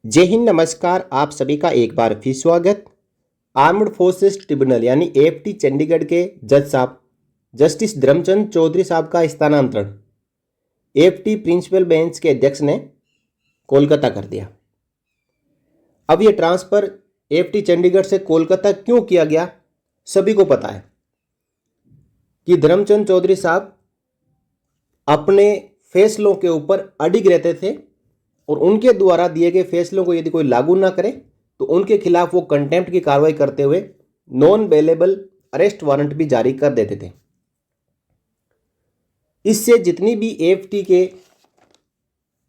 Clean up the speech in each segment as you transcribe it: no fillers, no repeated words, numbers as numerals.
जय हिंद, नमस्कार। आप सभी का एक बार फिर स्वागत। आर्म्ड फोर्सेस ट्रिब्यूनल यानी एएफटी चंडीगढ़ के जज साहब जस्टिस धर्मचंद चौधरी साहब का स्थानांतरण एएफटी प्रिंसिपल बेंच के अध्यक्ष ने कोलकाता कर दिया। अब ये ट्रांसफर एएफटी चंडीगढ़ से कोलकाता क्यों किया गया, सभी को पता है कि धर्मचंद चौधरी साहब अपने फैसलों के ऊपर अडिग रहते थे और उनके द्वारा दिए गए फैसलों को यदि कोई लागू ना करे तो उनके खिलाफ वो कंटेम्प्ट की कार्रवाई करते हुए नॉन बेलेबल अरेस्ट वारंट भी जारी कर देते थे। इससे जितनी भी एएफटी के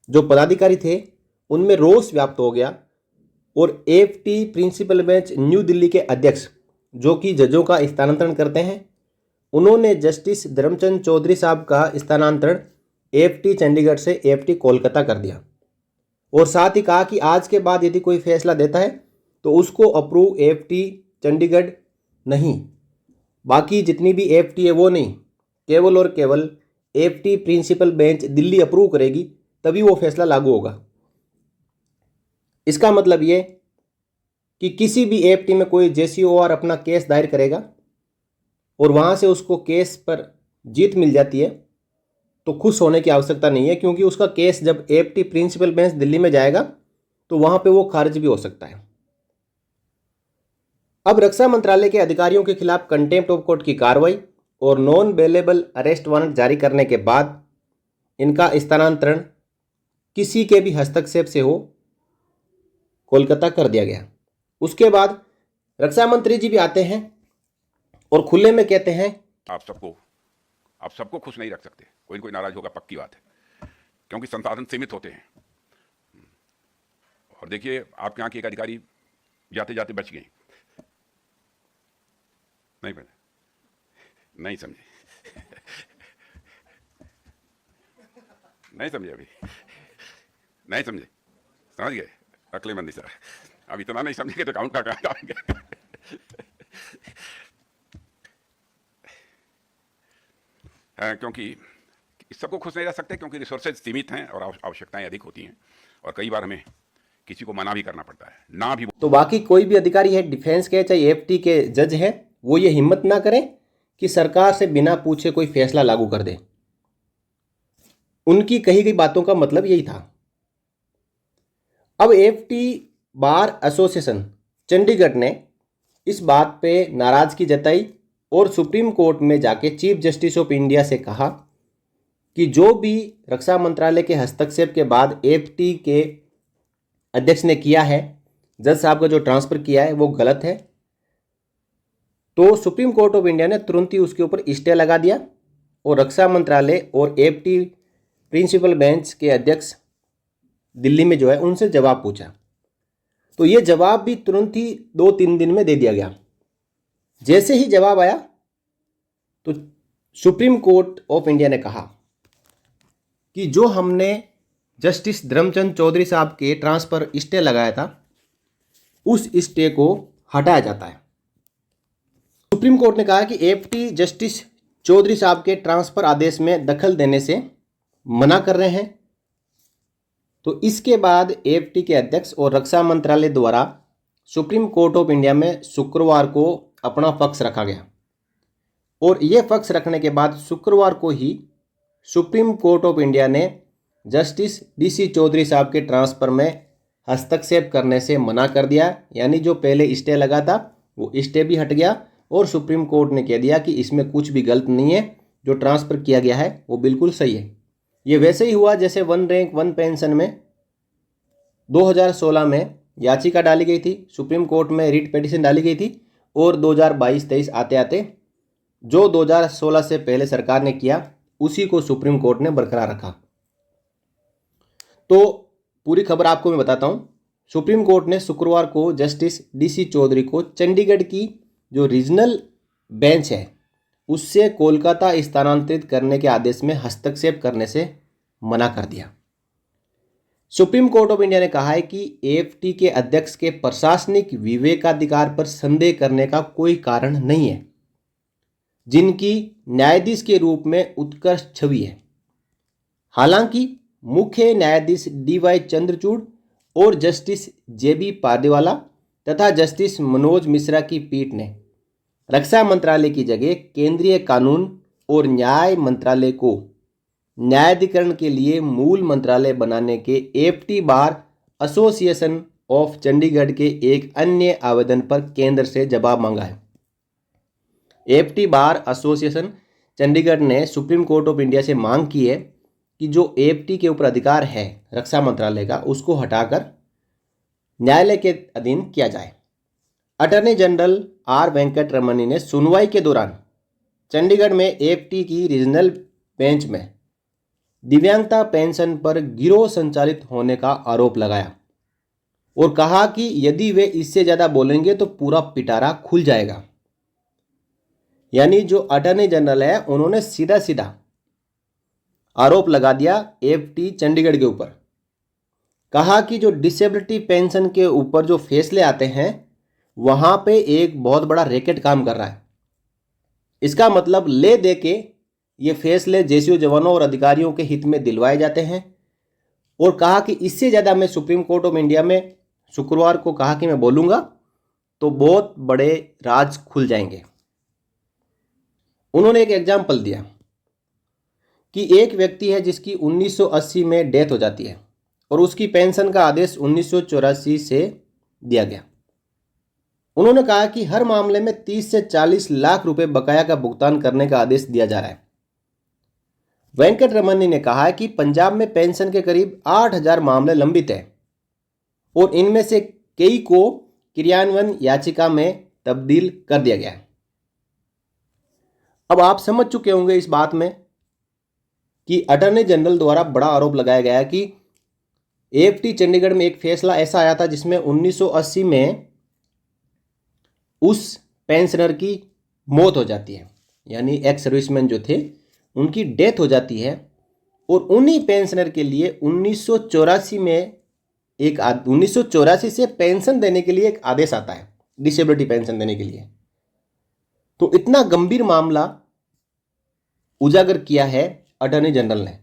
जो पदाधिकारी थे उनमें रोष व्याप्त हो गया और AFT principal bench New Delhi के अध्यक्ष जो कि जजों का स्थानांतरण करते हैं, उन्होंने जस्टिस धर्मचंद चौधरी साहब का स्थानांतरण एएफटी चंडीगढ़ से एएफटी कोलकाता कर दिया और साथ ही कहा कि आज के बाद यदि कोई फैसला देता है तो उसको अप्रूव एएफटी चंडीगढ़ नहीं, बाकी जितनी भी एएफटी है वो नहीं, केवल और केवल AFT principal bench Delhi approve करेगी तभी वो फैसला लागू होगा। इसका मतलब ये कि किसी भी एएफटी में कोई जेसीओआर अपना केस दायर करेगा और वहाँ से उसको केस पर जीत मिल जाती है तो खुश होने की आवश्यकता नहीं है, क्योंकि उसका केस जब एएफटी प्रिंसिपल बेंच दिल्ली में जाएगा तो वहां पे वो खारिज भी हो सकता है। अब रक्षा मंत्रालय के अधिकारियों के खिलाफ कंटेम्प्ट ऑफ कोर्ट की कार्रवाई और नॉन बेलेबल अरेस्ट वारंट जारी करने के बाद इनका स्थानांतरण किसी के भी हस्तक्षेप से हो कोलकाता कर दिया गया। उसके बाद रक्षा मंत्री जी भी आते हैं और खुले में कहते हैं आप सबको खुश नहीं रख सकते, कोई न कोई नाराज होगा, पक्की बात है, क्योंकि संसाधन सीमित होते हैं। और देखिए, आपके यहाँ के एक अधिकारी जाते जाते बच गए, नहीं समझे नहीं समझे अभी नहीं समझे, समझ गए? अक्लेमंदी सर, अब इतना नहीं समझेंगे तो काउंट का करेंगे। क्योंकि इस सबको खुश नहीं रह सकते, क्योंकि रिसोर्सेज सीमित हैं और आवश्यकताएं अधिक होती हैं और कई बार हमें किसी को मना भी करना पड़ता है, ना भी। तो बाकी कोई भी अधिकारी है, डिफेंस के चाहे एएफटी के जज है, वो ये हिम्मत ना करें कि सरकार से बिना पूछे कोई फैसला लागू कर दे। उनकी कही गई बातों का मतलब यही था। अब एएफटी बार एसोसिएशन चंडीगढ़ ने इस बात पे नाराजगी जताई और सुप्रीम कोर्ट में जाके चीफ जस्टिस ऑफ इंडिया से कहा कि जो भी रक्षा मंत्रालय के हस्तक्षेप के बाद एएफटी के अध्यक्ष ने किया है, जज साहब का जो ट्रांसफर किया है, वो गलत है। तो सुप्रीम कोर्ट ऑफ इंडिया ने तुरंत ही उसके ऊपर स्टे लगा दिया और रक्षा मंत्रालय और एएफटी प्रिंसिपल बेंच के अध्यक्ष दिल्ली में जो है उनसे जवाब पूछा। तो ये जवाब भी तुरंत ही 2-3 दिन में दे दिया गया। जैसे ही जवाब आया तो सुप्रीम कोर्ट ऑफ इंडिया ने कहा कि जो हमने जस्टिस धर्मचंद चौधरी साहब के ट्रांसफर स्टे लगाया था उस स्टे को हटाया जाता है। सुप्रीम कोर्ट ने कहा कि एएफटी जस्टिस चौधरी साहब के ट्रांसफर आदेश में दखल देने से मना कर रहे हैं। तो इसके बाद एएफटी के अध्यक्ष और रक्षा मंत्रालय द्वारा सुप्रीम कोर्ट ऑफ इंडिया में शुक्रवार को अपना पक्ष रखा गया और यह पक्ष रखने के बाद शुक्रवार को ही सुप्रीम कोर्ट ऑफ इंडिया ने जस्टिस डीसी चौधरी साहब के ट्रांसफर में हस्तक्षेप करने से मना कर दिया। यानी जो पहले स्टे लगा था वो स्टे भी हट गया और सुप्रीम कोर्ट ने कह दिया कि इसमें कुछ भी गलत नहीं है, जो ट्रांसफ़र किया गया है वो बिल्कुल सही है। ये वैसे ही हुआ जैसे वन रैंक वन पेंशन में 2016 में याचिका डाली गई थी, सुप्रीम कोर्ट में रिट पिटीशन डाली गई थी और 2022-23 आते आते जो 2016 से पहले सरकार ने किया उसी को सुप्रीम कोर्ट ने बरकरार रखा। तो पूरी खबर आपको मैं बताता हूँ। सुप्रीम कोर्ट ने शुक्रवार को जस्टिस डीसी चौधरी को चंडीगढ़ की जो रीजनल बेंच है उससे कोलकाता स्थानांतरित करने के आदेश में हस्तक्षेप करने से मना कर दिया। सुप्रीम कोर्ट ऑफ इंडिया ने कहा है कि एएफटी के अध्यक्ष के प्रशासनिक विवेकाधिकार पर संदेह करने का कोई कारण नहीं है, जिनकी न्यायाधीश के रूप में उत्कृष्ट छवि है। हालांकि मुख्य न्यायाधीश डीवाई चंद्रचूड़ और जस्टिस जेबी पारदीवाला तथा जस्टिस मनोज मिश्रा की पीठ ने रक्षा मंत्रालय की जगह केंद्रीय कानून और न्याय मंत्रालय को न्यायाधिकरण के लिए मूल मंत्रालय बनाने के FT bar association of Chandigarh के एक अन्य आवेदन पर केंद्र से जवाब मांगा है। एफटी बार एसोसिएशन चंडीगढ़ ने सुप्रीम कोर्ट ऑफ इंडिया से मांग की है कि जो एफटी के ऊपर अधिकार है रक्षा मंत्रालय का, उसको हटाकर न्यायालय के अधीन किया जाए। अटॉर्नी जनरल आर वेंकट रमनी ने सुनवाई के दौरान चंडीगढ़ में एफटी की रीजनल बेंच में दिव्यांगता पेंशन पर गिरोह संचालित होने का आरोप लगाया और कहा कि यदि वे इससे ज़्यादा बोलेंगे तो पूरा पिटारा खुल जाएगा। यानी जो अटॉर्नी जनरल है उन्होंने सीधा सीधा आरोप लगा दिया एफटी चंडीगढ़ के ऊपर। कहा कि जो डिसेबिलिटी पेंशन के ऊपर जो फैसले आते हैं वहाँ पे एक बहुत बड़ा रैकेट काम कर रहा है। इसका मतलब ले दे के ये फैसले जेसीओ जवानों और अधिकारियों के हित में दिलवाए जाते हैं। और कहा कि इससे ज़्यादा मैं सुप्रीम कोर्ट ऑफ इंडिया में शुक्रवार को कहा कि मैं बोलूँगा तो बहुत बड़े राज खुल जाएंगे। उन्होंने एक एग्जाम्पल दिया कि एक व्यक्ति है जिसकी 1980 में डेथ हो जाती है और उसकी पेंशन का आदेश 1984 से दिया गया। उन्होंने कहा कि हर मामले में 30 से 40 लाख रुपए बकाया का भुगतान करने का आदेश दिया जा रहा है। वेंकट रमनी ने कहा कि पंजाब में पेंशन के करीब 8000 मामले लंबित हैं और इनमें से कई को क्रियान्वयन याचिका में तब्दील कर दिया गया है। अब आप समझ चुके होंगे इस बात में कि अटॉर्नी जनरल द्वारा बड़ा आरोप लगाया गया है कि एफटी चंडीगढ़ में एक फैसला ऐसा आया था जिसमें 1980 में उस पेंशनर की मौत हो जाती है, यानी एक्स सर्विसमैन जो थे उनकी डेथ हो जाती है और उन्हीं पेंशनर के लिए 1984 से पेंशन देने के लिए एक आदेश आता है, डिसेबिलिटी पेंशन देने के लिए। तो इतना गंभीर मामला उजागर किया है अटॉर्नी जनरल ने।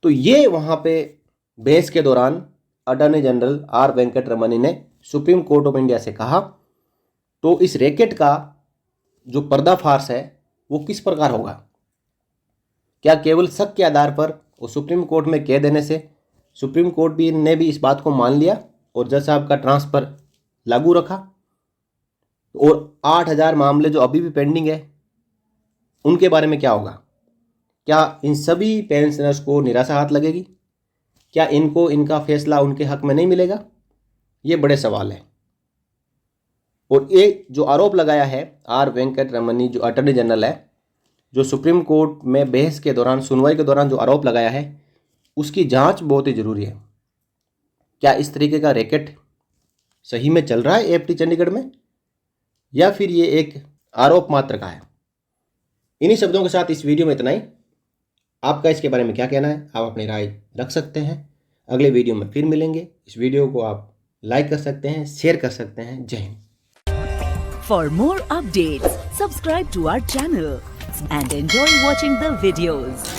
तो ये वहाँ पे बहस के दौरान अटॉर्नी जनरल आर वेंकट रमनी ने सुप्रीम कोर्ट ऑफ इंडिया से कहा तो इस रैकेट का जो पर्दाफाश है वो किस प्रकार होगा? क्या केवल शक के आधार पर वो सुप्रीम कोर्ट में कह देने से सुप्रीम कोर्ट भी ने भी इस बात को मान लिया और जज साहब का ट्रांसफर लागू रखा? और 8000 मामले जो अभी भी पेंडिंग है उनके बारे में क्या होगा? क्या इन सभी पेंशनर्स को निराशा हाथ लगेगी? क्या इनको इनका फैसला उनके हक में नहीं मिलेगा? ये बड़े सवाल हैं। और एक जो आरोप लगाया है आर वेंकट रमनी जो अटॉर्नी जनरल है, जो सुप्रीम कोर्ट में बहस के दौरान सुनवाई के दौरान जो आरोप लगाया है उसकी जांच बहुत ही ज़रूरी है। क्या इस तरीके का रैकेट सही में चल रहा है एफटी चंडीगढ़ में या फिर ये एक आरोप मात्र का है? इन्हीं शब्दों के साथ इस वीडियो में इतना ही। आपका इसके बारे में क्या कहना है आप अपनी राय रख सकते हैं। अगले वीडियो में फिर मिलेंगे। इस वीडियो को आप लाइक कर सकते हैं, शेयर कर सकते हैं। जय Hind. For more updates, subscribe to our channel and enjoy watching the videos.